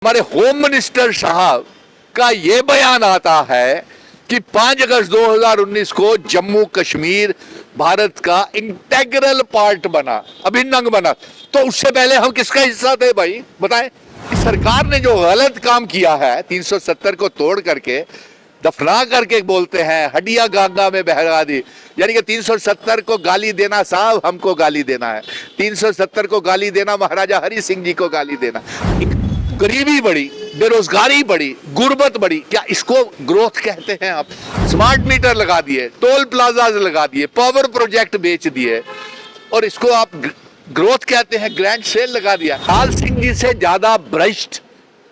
हमारे home minister साहब का ये बयान आता है कि 5 अगस्त 2019 को जम्मू कश्मीर भारत का इंटेग्रल पार्ट बना, अभिन्न अंग बना। तो उससे पहले हम किसका हिस्सा थे भाई, बताएं। सरकार ने जो गलत काम किया है, 370 को तोड़ करके दफना करके बोलते हैं हड्डियां गंगा में बहा दी, यानी कि 370 को गाली देना साहब हमको गाली देना है, 370 को गाली देना महाराजा हरि सिंह जी को गाली देना। गरीबी बढ़ी, बेरोजगारी बढ़ी, गुर्बत बढ़ी, क्या इसको ग्रोथ कहते हैं आप? स्मार्ट मीटर लगा दिए, टोल प्लाजाज लगा दिए, पावर प्रोजेक्ट बेच दिए और इसको आप ग्रोथ कहते हैं? ग्रैंड सेल लगा दिया। लाल सिंह जी से ज्यादा भ्रष्ट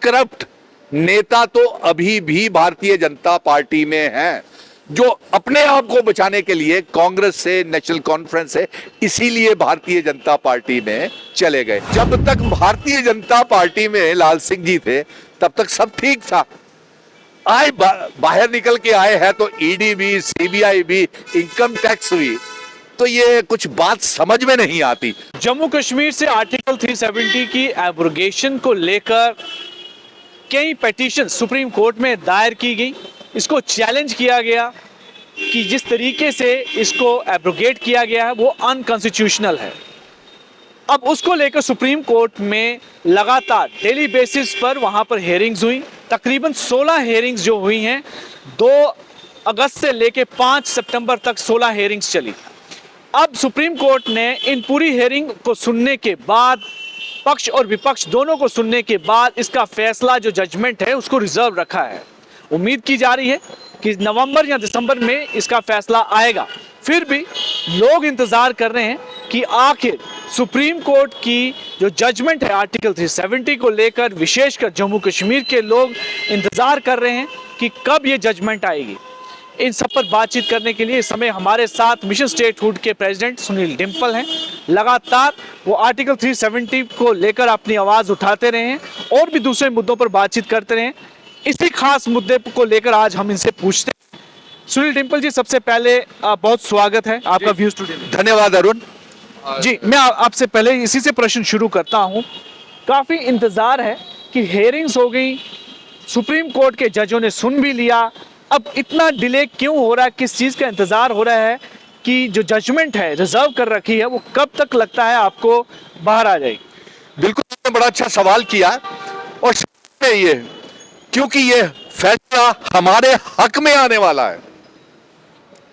करप्ट नेता तो अभी भी भारतीय जनता पार्टी में हैं, जो अपने आप को बचाने के लिए कांग्रेस से, नेशनल कॉन्फ्रेंस से, इसीलिए भारतीय जनता पार्टी में चले गए। जब तक भारतीय जनता पार्टी में लाल सिंह जी थे तब तक सब ठीक था। आए बाहर निकल के आए हैं तो ईडी भी, सीबीआई भी, इनकम टैक्स भी, तो ये कुछ बात समझ में नहीं आती। जम्मू कश्मीर से आर्टिकल 370 की एब्रोगेशन को लेकर कई पिटीशन सुप्रीम कोर्ट में दायर की गई। इसको चैलेंज किया गया कि जिस तरीके से इसको एब्रोगेट किया गया है वो अनकॉन्स्टिट्यूशनल है। अब उसको लेकर सुप्रीम कोर्ट में लगातार डेली बेसिस पर वहाँ पर हेयरिंग्स हुई। तकरीबन 16 हेयरिंग्स जो हुई हैं, 2 अगस्त से लेकर 5 सितंबर तक 16 हेयरिंग्स चली। अब सुप्रीम कोर्ट ने इन पूरी हेयरिंग को सुनने के बाद, पक्ष और विपक्ष दोनों को सुनने के बाद, इसका फैसला जो जजमेंट है उसको रिजर्व रखा है। उम्मीद की जा रही है कि नवंबर या दिसंबर में इसका फैसला आएगा। फिर भी लोग इंतज़ार कर रहे हैं कि आखिर सुप्रीम कोर्ट की जो जजमेंट है आर्टिकल 370 को लेकर, विशेषकर जम्मू कश्मीर के लोग इंतज़ार कर रहे हैं कि कब ये जजमेंट आएगी। इन सब पर बातचीत करने के लिए इस समय हमारे साथ मिशन स्टेटहुड के प्रेसिडेंट सुनील डिम्पल हैं। लगातार वो आर्टिकल 370 को लेकर अपनी आवाज़ उठाते रहे हैं और भी दूसरे मुद्दों पर बातचीत करते रहे। इसी खास मुद्दे को लेकर आज हम इनसे पूछते हैं। सुनील डिम्पल जी, सबसे पहले बहुत स्वागत है आपका व्यूज टुडे में। धन्यवाद अरुण जी। मैं आपसे पहले इसी से प्रश्न शुरू करता हूँ। काफ़ी इंतज़ार है कि हेयरिंग्स हो गई, सुप्रीम कोर्ट के जजों ने सुन भी लिया, अब इतना डिले क्यों हो रहा है? किस चीज़ का इंतज़ार हो रहा है कि जो जजमेंट है रिजर्व कर रखी है वो कब तक लगता है आपको बाहर आ जाएगी? बिल्कुल, आपने बड़ा अच्छा सवाल किया और ये क्योंकि ये फैसला हमारे हक में आने वाला है।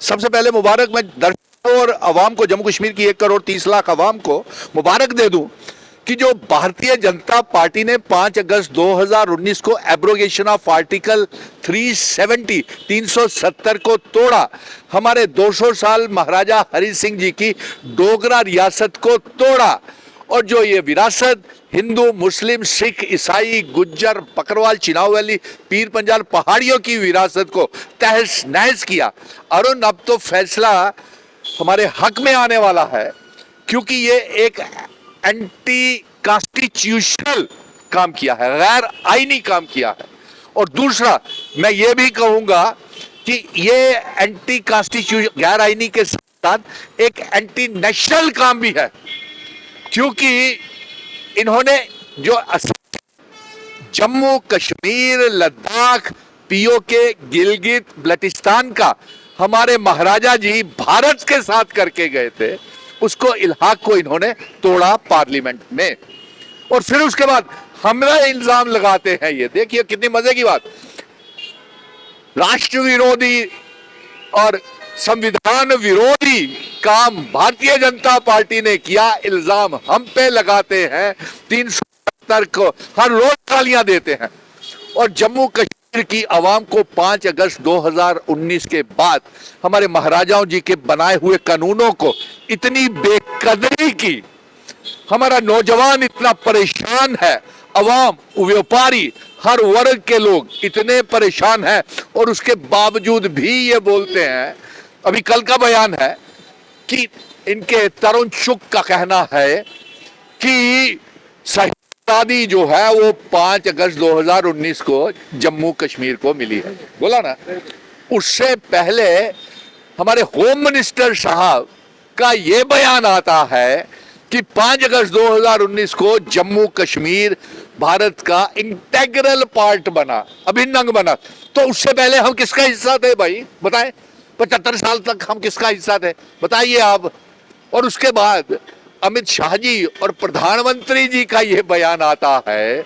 सबसे पहले मुबारक मैं दर्शकों और अवाम को, जम्मू कश्मीर की 1 करोड़ 30 लाख अवाम को मुबारक दे दूं कि जो भारतीय जनता पार्टी ने 5 अगस्त 2019 को एब्रोगेशन ऑफ आर्टिकल 370 को तोड़ा, हमारे 200 साल महाराजा हरि सिंह जी की डोगरा रियासत को तोड़ा, और जो ये विरासत हिंदू, मुस्लिम, सिख, ईसाई, गुज्जर, बकरवाल, चिनाव वैली, पीर पंजाल पहाड़ियों की विरासत को तहस नहस किया। अरुण, अब तो फैसला हमारे हक में आने वाला है, क्योंकि ये एक एंटी कॉन्स्टिट्यूशनल काम किया है, गैर आईनी काम किया है। और दूसरा मैं ये भी कहूंगा कि ये एंटी कॉन्स्टिट्यूशन, गैर आईनी के साथ एक एंटी नेशनल काम भी है, क्योंकि इन्होंने जो जम्मू कश्मीर, लद्दाख, पीओके, गिलगित बल्टिस्तान का हमारे महाराजा जी भारत के साथ करके गए थे, उसको इल्हाक को इन्होंने तोड़ा पार्लियामेंट में। और फिर उसके बाद हमरा इल्जाम लगाते हैं। ये देखिए कितनी मजे की बात, राष्ट्र विरोधी और संविधान विरोधी काम भारतीय जनता पार्टी ने किया, इल्जाम हम पे लगाते हैं। 370 को हर रोज गालियां देते हैं और जम्मू कश्मीर की आवाम को 5 अगस्त 2019 के बाद हमारे महाराजाओं जी के बनाए हुए कानूनों को इतनी बेकदरी की, हमारा नौजवान इतना परेशान है, अवाम, व्यापारी, हर वर्ग के लोग इतने परेशान हैं, और उसके बावजूद भी ये बोलते हैं। अभी कल का बयान है कि इनके तरुण चुग का कहना है कि आज़ादी जो है वो 5 अगस्त 2019 को जम्मू कश्मीर को मिली है, बोला ना। उससे पहले हमारे होम मिनिस्टर साहब का ये बयान आता है कि 5 अगस्त 2019 को जम्मू कश्मीर भारत का इंटेग्रल पार्ट बना, अभिन्न अंग बना। तो उससे पहले हम किसका हिस्सा थे भाई, बताएं? 75 साल तक हम किसका हिस्सा थे, बताइए आप। और उसके बाद अमित शाह जी और प्रधानमंत्री जी का यह बयान आता है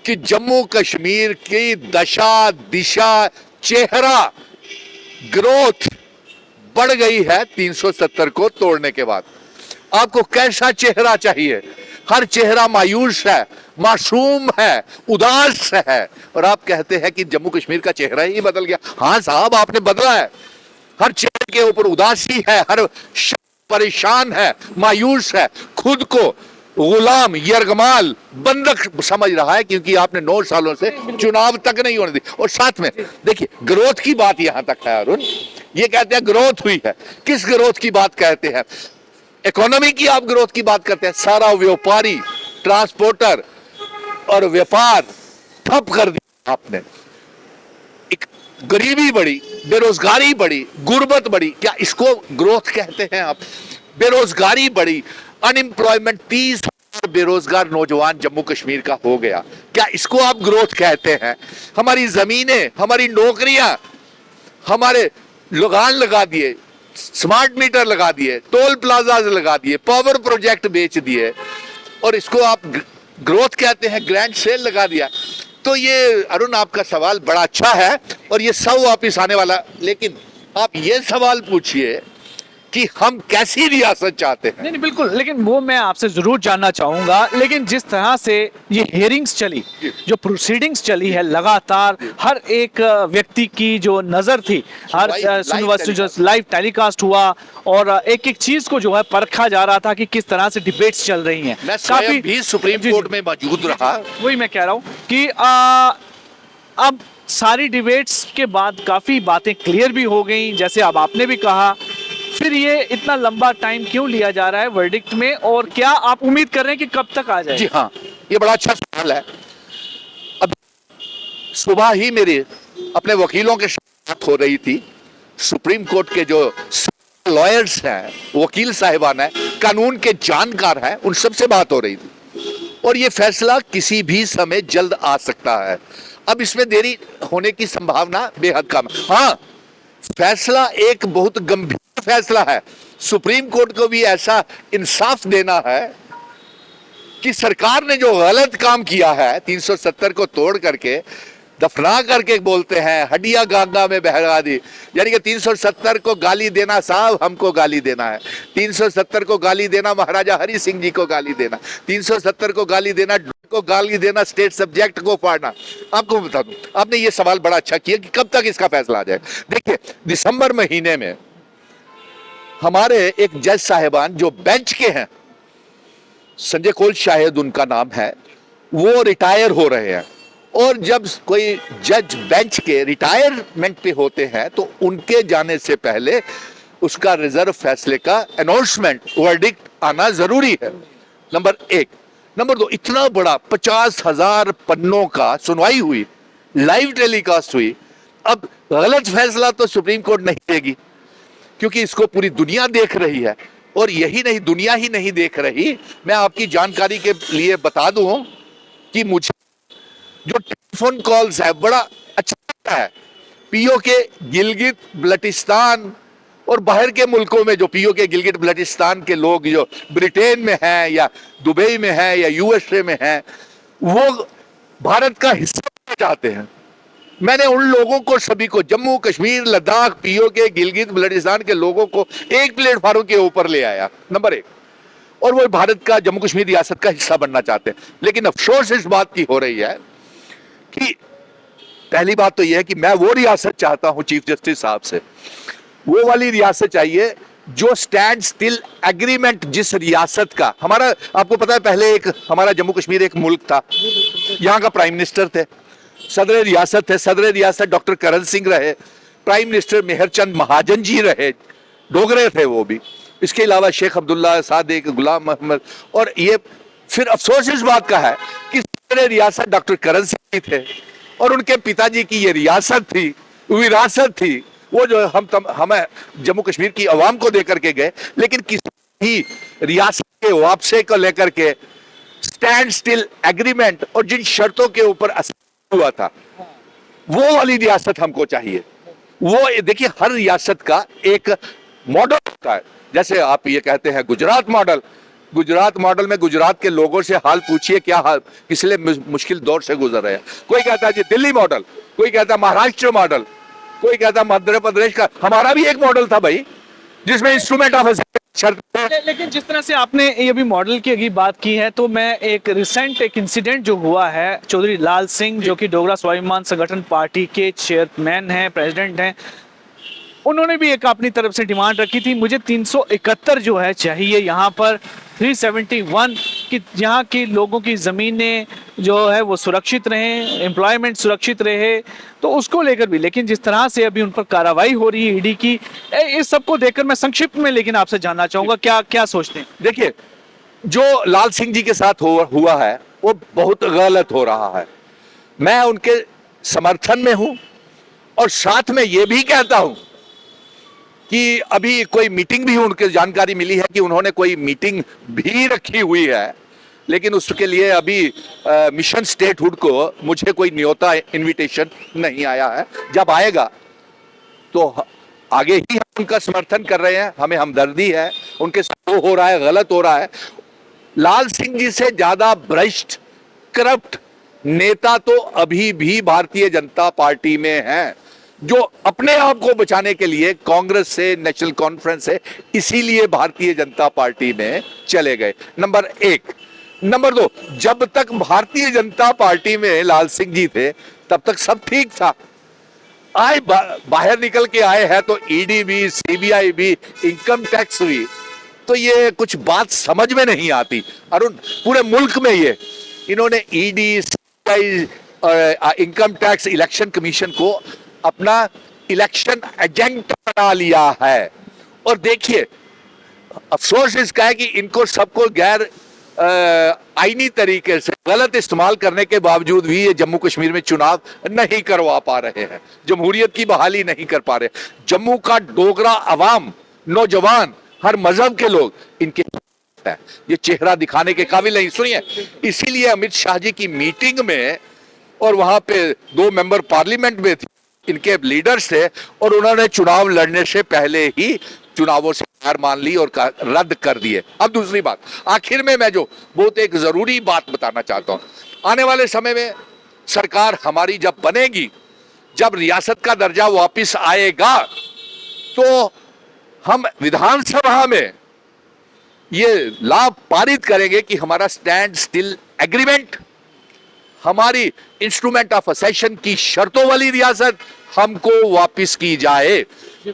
कि जम्मू कश्मीर की दशा, दिशा, चेहरा, ग्रोथ बढ़ गई है 370 को तोड़ने के बाद। आपको कैसा चेहरा चाहिए? हर चेहरा मायूस है, मासूम है, उदास है, और आप कहते हैं कि जम्मू कश्मीर का चेहरा ही बदल गया। हाँ साहब, आपने बदला है। हर चेहरे के ऊपर उदासी है, हर परेशान है, मायूस है, खुद को गुलाम, यरगमाल, बंधक समझ रहा है, क्योंकि आपने 9 सालों से चुनाव तक नहीं होने दी। और साथ में देखिए, ग्रोथ की बात यहां तक है अरुण, ये कहते हैं ग्रोथ हुई है। किस ग्रोथ की बात कहते हैं? इकोनॉमी की आप ग्रोथ की बात करते हैं। सारा व्यापारी, ट्रांसपोर्टर और व्यापार ठप कर दिया आपने। एक गरीबी बढ़ी, बेरोजगारी बढ़ी, गुर्बत बढ़ी, क्या इसको ग्रोथ कहते हैं आप? बेरोजगारी बढ़ी, अनएम्प्लॉयमेंट, 30,000 बेरोजगार नौजवान जम्मू कश्मीर का हो गया, क्या इसको आप ग्रोथ कहते हैं? हमारी जमीनें, हमारी नौकरियां, हमारे लगान लगा दिए, स्मार्ट मीटर लगा दिए, टोल प्लाजा लगा दिए, पावर प्रोजेक्ट बेच दिए, और इसको आप ग्रोथ कहते हैं? ग्रैंड सेल लगा दिया। तो ये अरुण, आपका सवाल बड़ा अच्छा है और ये 100 वापिस आने वाला। लेकिन आप ये सवाल पूछिए कि हम कैसी रियासत चाहते हैं। नहीं बिल्कुल, लेकिन वो मैं आपसे जरूर जानना चाहूंगा। लेकिन जिस तरह से ये हियरिंग्स चली, जो प्रोसीडिंग्स चली है लगातार, हर एक व्यक्ति की जो नजर थी, हर जो लाइव टेलीकास्ट हुआ, और एक एक चीज को जो है परखा जा रहा था कि किस तरह से डिबेट्स चल रही हैं। मैं काफी भी सुप्रीम कोर्ट में मौजूद रहा। वही मैं कह रहा हूँ कि अब सारी डिबेट्स के बाद काफी बातें क्लियर भी हो गई, जैसे अब आपने भी कहा। फिर ये इतना लंबा टाइम क्यों लिया जा रहा है वर्डिक्ट में, और क्या आप उम्मीद कर रहे हैं कि कब तक आ जाए? जी हाँ, ये बड़ा अच्छा सवाल है। अब सुबह ही मेरे अपने वकीलों के साथ हो रही थी, सुप्रीम कोर्ट के जो लॉयर्स हैं, वकील साहिबान हैं, कानून के जानकार हैं, उन सबसे बात हो रही थी। और ये फैसला किसी भी समय जल्द आ सकता है। अब इसमें देरी होने की संभावना बेहद कम। हाँ, फैसला एक बहुत गंभीर फैसला है। सुप्रीम कोर्ट को भी ऐसा इंसाफ देना है कि सरकार ने जो गलत काम किया है, 370 को तोड़ करके, दफना करके, बोलते हैं हड्डियां गंगा में बहा दी, यानी कि 370 को गाली देना, साहब हमको गाली देना है। 370 को गाली देना, महाराजा हरि सिंह जी को गाली देना, 370 को गाली देना, स्टेट सब्जेक्ट को फाड़ना। आपको बता दूं, आपने ये सवाल बड़ा अच्छा किया कि कब तक इसका फैसला आ जाए। देखिए, दिसंबर महीने में हमारे एक जज साहिबान जो बेंच के हैं, संजय कौल शायद उनका नाम है, वो रिटायर हो रहे हैं। और जब कोई जज बेंच के रिटायरमेंट पे होते हैं तो उनके जाने से पहले उसका रिजर्व फैसले का अनाउंसमेंट, वर्डिक्ट आना जरूरी है, नंबर 1। नंबर 2, इतना बड़ा 50,000 पन्नों का सुनवाई हुई, लाइव टेलीकास्ट हुई। अब गलत फैसला तो सुप्रीम कोर्ट नहीं देगी, क्योंकि इसको पूरी दुनिया देख रही है। और यही नहीं, दुनिया ही नहीं देख रही, मैं आपकी जानकारी के लिए बता दूं कि मुझे जो टेलीफोन कॉल्स है बड़ा अच्छा लगता है। पीओ के गिलगित बल्टिस्तान और बाहर के मुल्कों में जो पीओ के गिलगित बल्टिस्तान के लोग जो ब्रिटेन में हैं या दुबई में हैं या यूएसए में हैं, वो भारत का हिस्सा बनना चाहते हैं। मैंने उन लोगों को सभी को, जम्मू कश्मीर, लद्दाख, पीओ के गिलगित बल्टिस्तान के लोगों को एक प्लेटफॉर्म के ऊपर ले आया, नंबर 1। और वो भारत का, जम्मू कश्मीर रियासत का हिस्सा बनना चाहते हैं। लेकिन अफसोस इस बात की हो रही है कि पहली बात तो यह है कि मैं वो रियासत चाहता हूं चीफ जस्टिस साहब से, वो वाली रियासत चाहिए जो स्टैंड स्टिल एग्रीमेंट, जिस रियासत का हमारा, आपको पता है पहले एक हमारा जम्मू कश्मीर एक मुल्क था, यहां का प्राइम मिनिस्टर थे, सदर रियासत है, सदर रियासत डॉक्टर करण सिंह रहे, प्राइम मिनिस्टर मेहरचंद महाजन जी रहे, डोगरे थे वो भी, इसके अलावा शेख अब्दुल्ला सादिक, गुलाम मोहम्मद। और ये फिर अफसोस इस बात का है कि सदर रियासत डॉक्टर करण सिंह थे और उनके पिताजी की ये रियासत थी, विरासत थी, वो जो हमें जम्मू कश्मीर की आवाम को देकर के गए। लेकिन किसी भी रियासत के वापसी को लेकर के स्टैंड स्टिल एग्रीमेंट और जिन शर्तों के ऊपर असर हुआ था, वो वाली रियासत हमको चाहिए। वो देखिए, हर रियासत का एक मॉडल होता है। जैसे आप ये कहते हैं गुजरात मॉडल, गुजरात मॉडल में गुजरात के लोगों से हाल पूछिए, क्या हाल, इसलिए मुश्किल दौर से गुजर रहे हैं। कोई कहता है जी दिल्ली मॉडल, कोई कहता है महाराष्ट्र मॉडल, कोई कहता है मध्य प्रदेश का। हमारा भी एक मॉडल था भाई, जिसमें इंस्ट्रूमेंट ऑफ शर्त। लेकिन जिस तरह से आपने ये भी मॉडल की अभी बात की है, तो मैं एक रिसेंट एक इंसिडेंट जो हुआ है, चौधरी लाल सिंह जो कि डोगरा स्वाभिमान संगठन पार्टी के चेयरमैन हैं, प्रेसिडेंट हैं, उन्होंने भी एक अपनी तरफ से डिमांड रखी थी, मुझे 371 जो है चाहिए यहाँ पर, 371 कि यहाँ के लोगों की ज़मीनें जो है वो सुरक्षित रहें, एम्प्लॉयमेंट सुरक्षित रहे, तो उसको लेकर भी। लेकिन जिस तरह से अभी उन पर कार्रवाई हो रही है ईडी की, इस सबको देखकर मैं संक्षिप्त में लेकिन आपसे जानना चाहूँगा, क्या क्या सोचते हैं? देखिए, जो लाल सिंह जी के साथ हुआ है वो बहुत गलत हो रहा है। मैं उनके समर्थन में हूं और साथ में ये भी कहता हूं कि अभी कोई मीटिंग भी उनके जानकारी मिली है कि उन्होंने कोई मीटिंग भी रखी हुई है, लेकिन उसके लिए अभी मिशन स्टेटहुड को मुझे कोई न्योता इनविटेशन नहीं आया है। जब आएगा तो आगे ही हम उनका समर्थन कर रहे हैं, हमें हमदर्दी है, उनके साथ जो हो रहा है गलत हो रहा है। लाल सिंह जी से ज्यादा भ्रष्ट करप्ट नेता तो अभी भी भारतीय जनता पार्टी में हैं, जो अपने आप को बचाने के लिए कांग्रेस से, नेशनल कॉन्फ्रेंस से, इसीलिए भारतीय जनता पार्टी में चले गए। नंबर एक। नंबर दो, जब तक भारतीय जनता पार्टी में लाल सिंह जी थे तब तक सब ठीक था। आए बाहर निकल के आए हैं तो ईडी भी, सीबीआई भी, इनकम टैक्स भी, तो ये कुछ बात समझ में नहीं आती। अरुण, पूरे मुल्क में ये इन्होंने ईडी, सीबीआई और इनकम टैक्स, इलेक्शन कमीशन को अपना इलेक्शन एजेंट बना लिया है। और देखिए, अफसोस इसका है कि इनको सबको गैर आईनी तरीके से गलत इस्तेमाल करने के बावजूद भी ये जम्मू कश्मीर में चुनाव नहीं करवा पा रहे हैं, जमहूरियत की बहाली नहीं कर पा रहे। जम्मू का डोगरा अवाम, नौजवान, हर मजहब के लोग इनके है, ये चेहरा दिखाने के काबिल नहीं। सुनिए, इसीलिए अमित शाह जी की मीटिंग में, और वहां पे 2 मेंबर पार्लियामेंट में थे, इनके लीडर्स थे, और उन्होंने चुनाव लड़ने से पहले ही चुनावों से हार मान ली और रद्द कर दिए। अब दूसरी बात, आखिर में मैं जो बहुत एक जरूरी बात बताना चाहता हूं, आने वाले समय में सरकार हमारी जब बनेगी, जब रियासत का दर्जा वापिस आएगा, तो हम विधानसभा में ये लाभ पारित करेंगे कि हमारा स्टैंड स्टिल एग्रीमेंट, हमारी इंस्ट्रूमेंट ऑफ असेशन की शर्तों वाली रियासत हमको वापिस की जाए।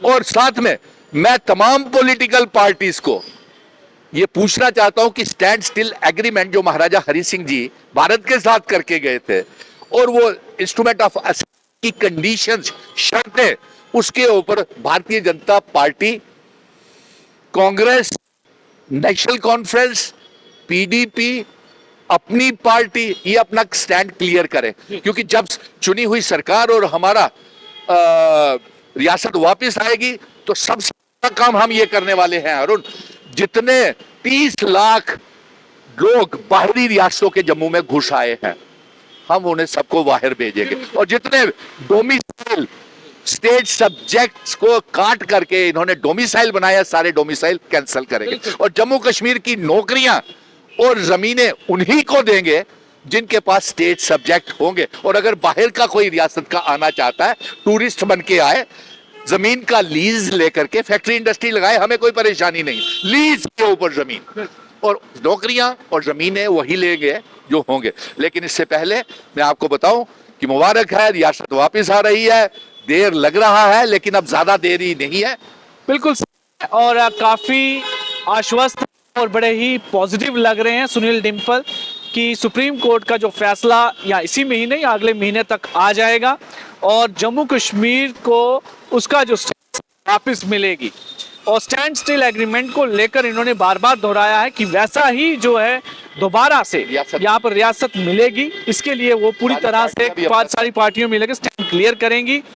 और साथ में मैं तमाम पॉलिटिकल पार्टीज को ये पूछना चाहता हूं कि स्टैंड स्टिल एग्रीमेंट जो महाराजा हरि सिंह जी भारत के साथ करके गए थे, और वो इंस्ट्रूमेंट ऑफ असेशन की कंडीशंस, शर्तें, उसके ऊपर Bharatiya Janata party, Congress, national conference, PDP, अपनी पार्टी, ये अपना स्टैंड क्लियर करे। क्योंकि जब चुनी हुई सरकार और हमारा रियासत वापस आएगी तो सबसे बड़ा काम हम ये करने वाले हैं अरुण, जितने 30 लाख लोग बाहरी रियासतों के जम्मू में घुस आए हैं, हम उन्हें सबको बाहर भेजेंगे। और जितने डोमिसाइल स्टेट सब्जेक्ट्स को काट करके इन्होंने डोमिसाइल बनाया, सारे डोमिसाइल कैंसिल करेंगे। और जम्मू कश्मीर की नौकरियां और जमीनें उन्हीं को देंगे जिनके पास स्टेट सब्जेक्ट होंगे। और अगर बाहर का कोई रियासत का आना चाहता है, टूरिस्ट बन के आए, जमीन का लीज लेकर के फैक्ट्री इंडस्ट्री लगाए, हमें कोई परेशानी नहीं, लीज के ऊपर जमीन, और नौकरियां और जमीनें वही लेंगे जो होंगे। लेकिन इससे पहले मैं आपको बताऊं कि मुबारक है, रियासत वापस आ रही है, देर लग रहा है लेकिन अब ज्यादा देरी नहीं है। बिल्कुल, और काफी आश्वस्त और बड़े ही पॉजिटिव लग रहे हैं सुनील डिम्पल कि सुप्रीम कोर्ट का जो फैसला या इसी महीने या अगले महीने तक आ जाएगा और जम्मू कश्मीर को उसका जो वापस मिलेगी। और स्टैंड स्टिल एग्रीमेंट को लेकर इन्होंने बार बार दोहराया है कि वैसा ही जो है दोबारा से यहाँ पर रियासत मिलेगी। इसके लिए वो पूरी तरह से सारी पार्टियों मिलकर स्टैंड क्लियर करेंगी।